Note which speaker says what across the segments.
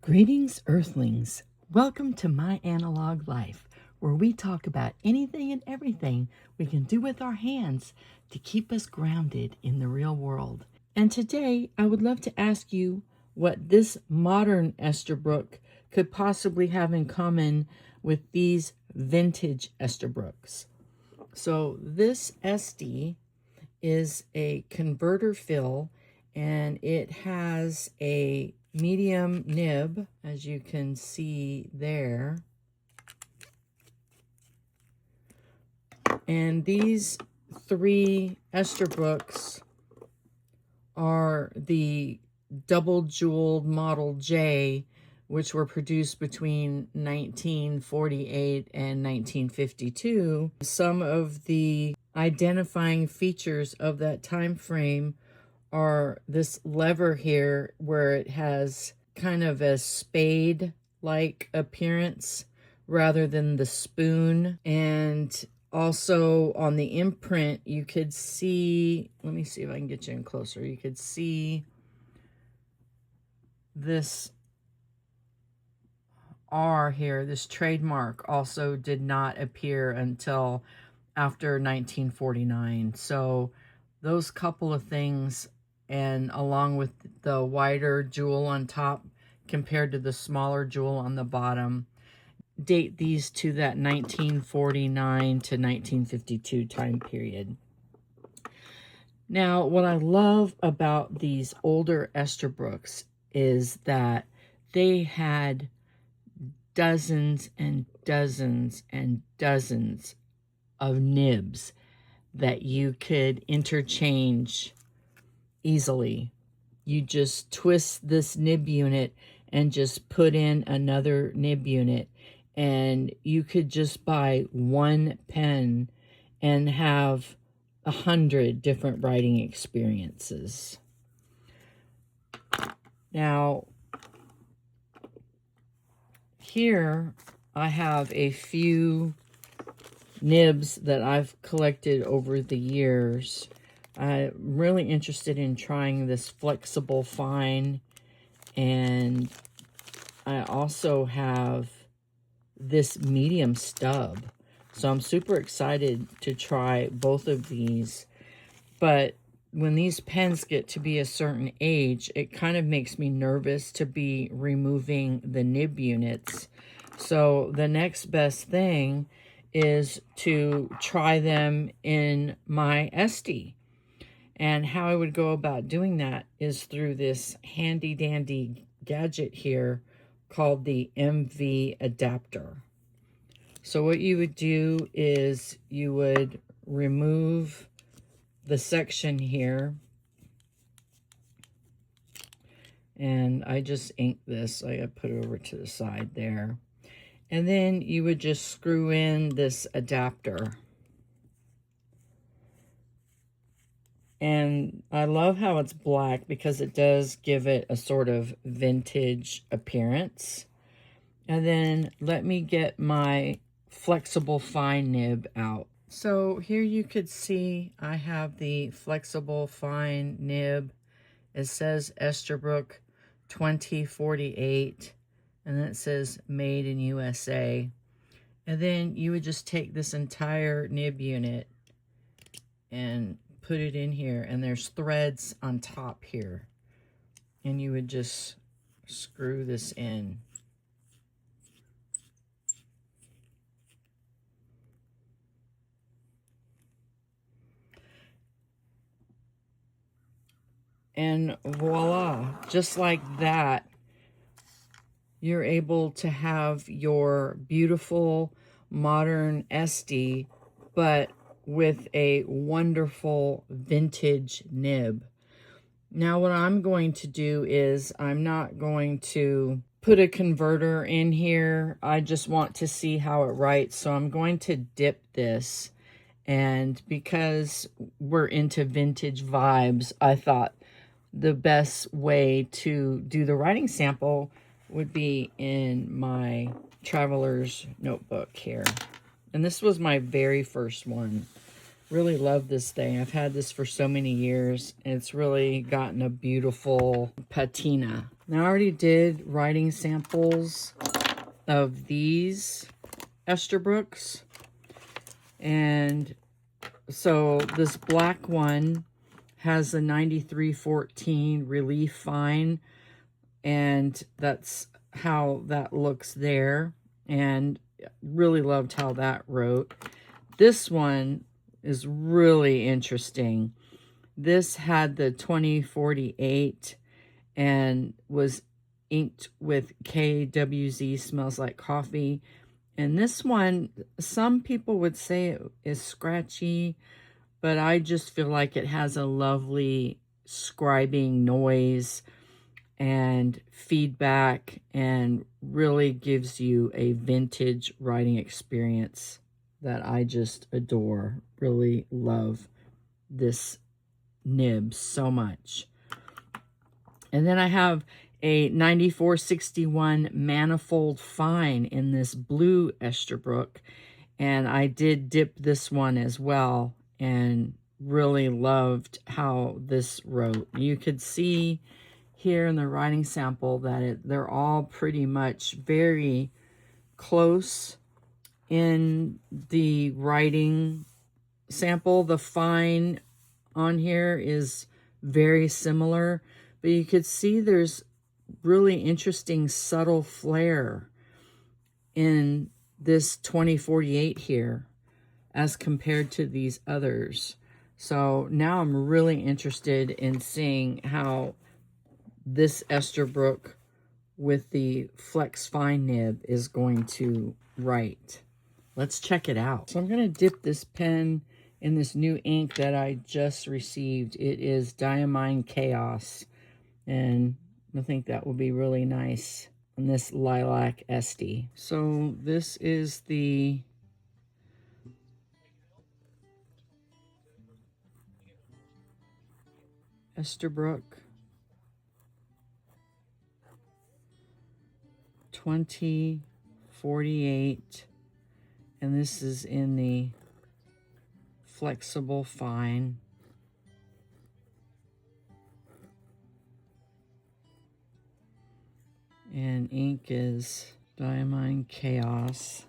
Speaker 1: Greetings, Earthlings. Welcome to My Analog Life, where we talk about anything and everything we can do with our hands to keep us grounded in the real world. And today, I would love to ask you what this modern Esterbrook could possibly have in common with these vintage Esterbrook's. So this Estie is a converter fill, and it has a medium nib, as you can see there. And these three Esterbrook's are the double jeweled Model J, which were produced between 1948 and 1952. Some of the identifying features of that time frame are this lever here, where it has kind of a spade-like appearance rather than the spoon. And also on the imprint, you could see, let me see if I can get you in closer. You could see this R here, this trademark, also did not appear until after 1949. So those couple of things, and along with the wider jewel on top compared to the smaller jewel on the bottom, date these to that 1949 to 1952 time period. Now, what I love about these older Esterbrook's is that they had dozens and dozens and dozens of nibs that you could interchange easily. You just twist this nib unit and just put in another nib unit, and you could just buy one pen and have 100 different writing experiences. Now, here I have a few nibs that I've collected over the years. I'm really interested in trying this flexible fine, and I also have this medium stub. So I'm super excited to try both of these. But when these pens get to be a certain age, it kind of makes me nervous to be removing the nib units. So the next best thing is to try them in my Estie. And how I would go about doing that is through this handy dandy gadget here called the MV adapter. So what you would do is you would remove the section here, and I just inked this. I put it over to the side there. And then you would just screw in this adapter. And I love how it's black because it does give it a sort of vintage appearance. And then let me get my flexible fine nib out. So here you could see I have the flexible fine nib. It says Esterbrook 2048, and then it says made in USA. And then you would just take this entire nib unit and put it in here, and there's threads on top here, and you would just screw this in. And voila, just like that, you're able to have your beautiful modern Estie, but with a wonderful vintage nib. Now what I'm going to do is I'm not going to put a converter in here. I just want to see how it writes. So I'm going to dip this. And because we're into vintage vibes, I thought the best way to do the writing sample would be in my traveler's notebook here. And this was my very first one. Really love this thing. I've had this for so many years, and it's really gotten a beautiful patina. Now, I already did writing samples of these Esterbrooks, and so this black one has a 9314 relief fine, and that's how that looks there, and really loved how that wrote. This one is really interesting. This had the 2048 and was inked with KWZ, smells like coffee. And this one, some people would say it is scratchy, but I just feel like it has a lovely scribing noise and feedback, and really gives you a vintage writing experience that I just adore. Really love this nib so much. And then I have a 9461 manifold fine in this blue Esterbrook, and I did dip this one as well, and really loved how this wrote. You could see here in the writing sample that they're all pretty much very close in the writing sample. The fine on here is very similar, but you could see there's really interesting subtle flair in this 2048 here as compared to these others. So now I'm really interested in seeing how this Esterbrook with the Flex Fine nib is going to write. Let's check it out. So I'm going to dip this pen in this new ink that I just received. It is Diamine Chaos, and I think that will be really nice on this Lilac Estie. So this is the Esterbrook 2048, and this is in the flexible fine. And ink is Diamine Chaos.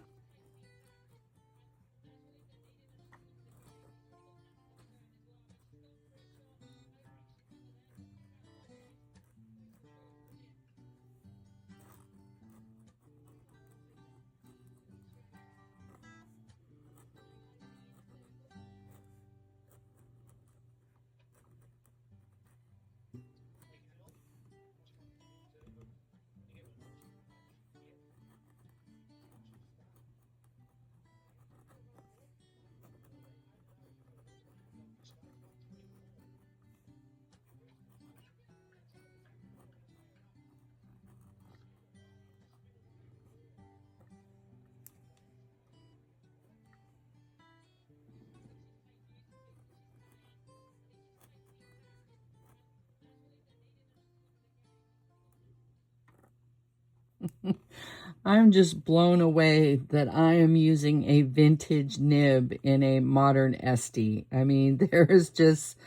Speaker 1: I'm just blown away that I am using a vintage nib in a modern Estie. I mean, there is just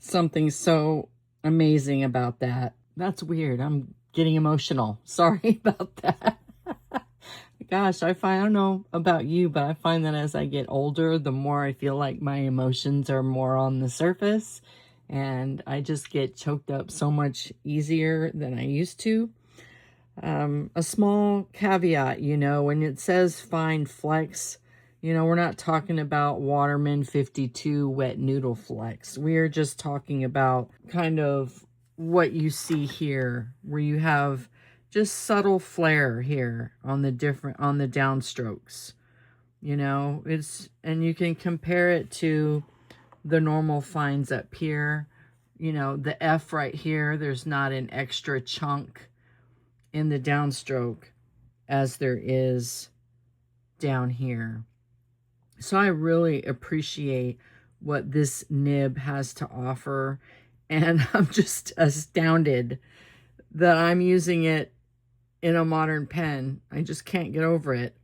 Speaker 1: something so amazing about that. That's weird. I'm getting emotional. Sorry about that. Gosh, I don't know about you, but I find that as I get older, the more I feel like my emotions are more on the surface, and I just get choked up so much easier than I used to. A small caveat, you know, when it says fine flex, you know, we're not talking about Waterman 52 wet noodle flex. We're just talking about kind of what you see here, where you have just subtle flare here on the downstrokes. You know, and you can compare it to the normal fines up here. You know, the F right here, there's not an extra chunk in the downstroke as there is down here. So I really appreciate what this nib has to offer, and I'm just astounded that I'm using it in a modern pen. I just can't get over it.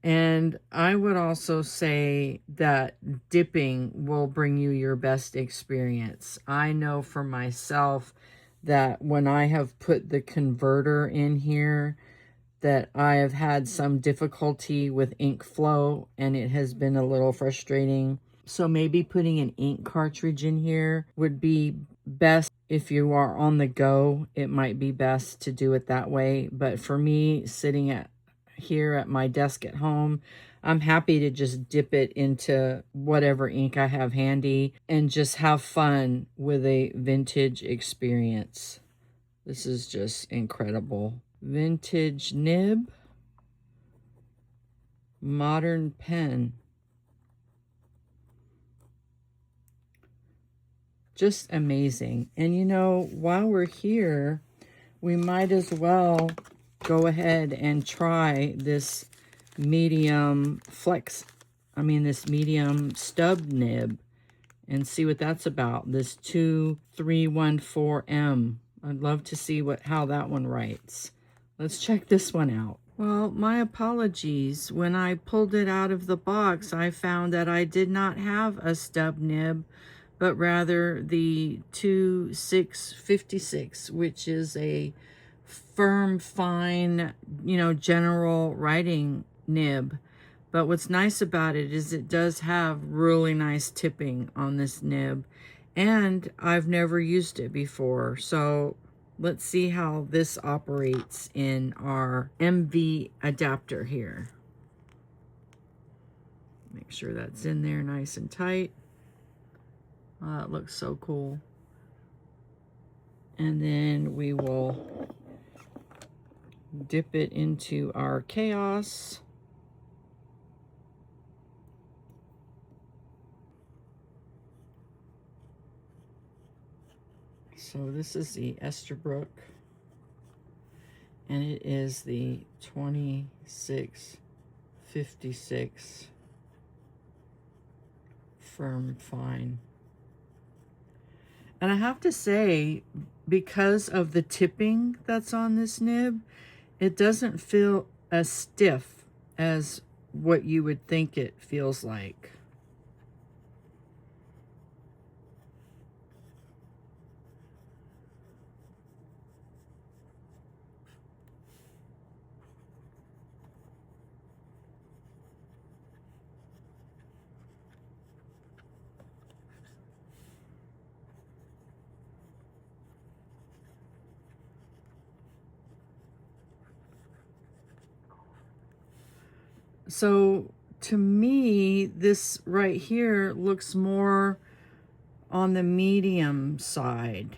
Speaker 1: And I would also say that dipping will bring you your best experience. I know for myself that when I have put the converter in here, that I have had some difficulty with ink flow, and it has been a little frustrating. So maybe putting an ink cartridge in here would be best. If you are on the go, it might be best to do it that way. But for me, sitting here at my desk at home, I'm happy to just dip it into whatever ink I have handy and just have fun with a vintage experience. This is just incredible. Vintage nib, modern pen. Just amazing. And you know, while we're here, we might as well go ahead and try this medium this medium stub nib and see what that's about. This 2314M. I'd love to see how that one writes. Let's check this one out. Well, my apologies. When I pulled it out of the box, I found that I did not have a stub nib, but rather the 2656, which is a firm, fine, general writing nib. But what's nice about it is it does have really nice tipping on this nib, and I've never used it before. So let's see how this operates in our MV adapter here. Make sure that's in there nice and tight. Oh, that looks so cool. And then we will dip it into our chaos. So this is the Esterbrook, and it is the 2656 firm fine. And I have to say, because of the tipping that's on this nib, it doesn't feel as stiff as what you would think it feels like. So to me, this right here looks more on the medium side,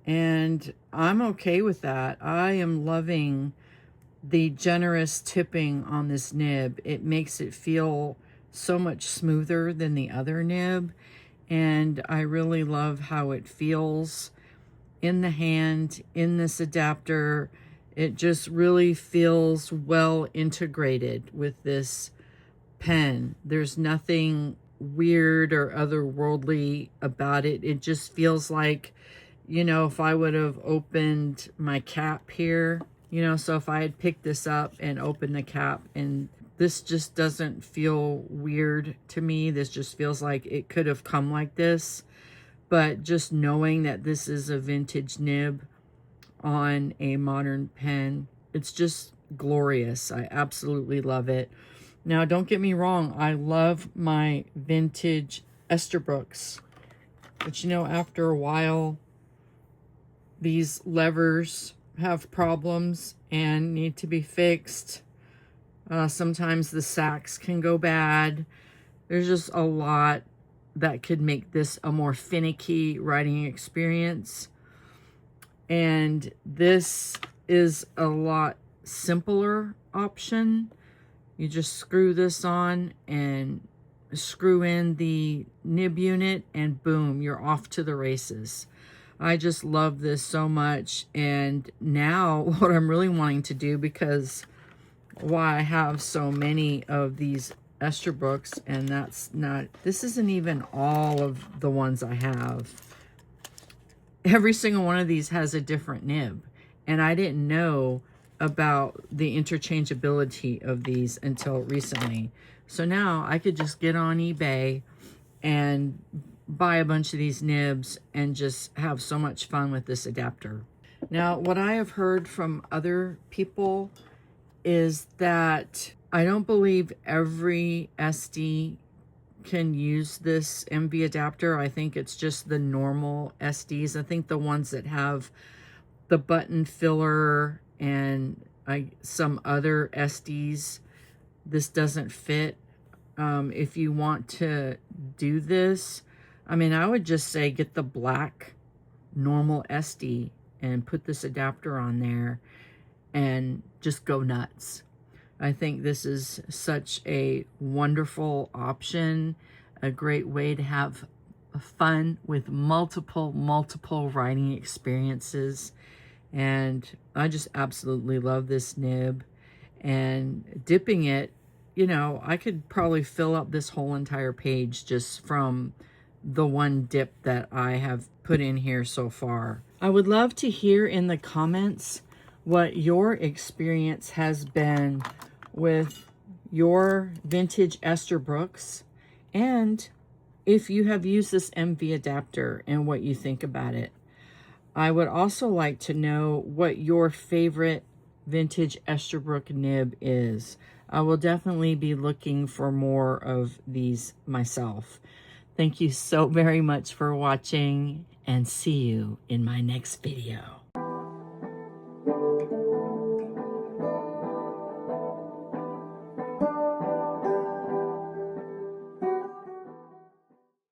Speaker 1: and I'm okay with that. I am loving the generous tipping on this nib. It makes it feel so much smoother than the other nib, and I really love how it feels in the hand, in this adapter. It just really feels well integrated with this pen. There's nothing weird or otherworldly about it. It just feels like, if I would have opened my cap here, so if I had picked this up and opened the cap, and this just doesn't feel weird to me. This just feels like it could have come like this. But just knowing that this is a vintage nib on a modern pen, it's just glorious. I absolutely love it. Now, don't get me wrong, I love my vintage Esterbrook's, but after a while, these levers have problems and need to be fixed. Sometimes the sacks can go bad. There's just a lot that could make this a more finicky writing experience. And this is a lot simpler option. You just screw this on and screw in the nib unit, and boom, you're off to the races. I just love this so much. And now what I'm really wanting to do, because why I have so many of these Esterbrook's, and this isn't even all of the ones I have. Every single one of these has a different nib, and I didn't know about the interchangeability of these until recently. So now I could just get on eBay and buy a bunch of these nibs and just have so much fun with this adapter. Now, what I have heard from other people is that I don't believe every Estie can use this MV adapter. I think it's just the normal Esties. I think the ones that have the button filler and some other Esties, this doesn't fit. If you want to do this, I mean, I would just say get the black normal Estie and put this adapter on there and just go nuts. I think this is such a wonderful option, a great way to have fun with multiple writing experiences. And I just absolutely love this nib. And dipping it, you know, I could probably fill up this whole entire page just from the one dip that I have put in here so far. I would love to hear in the comments what your experience has been with your vintage Esterbrook's, and if you have used this MV adapter and what you think about it. I would also like to know what your favorite vintage Esterbrook nib is. I will definitely be looking for more of these myself. Thank you so very much for watching, and see you in my next video.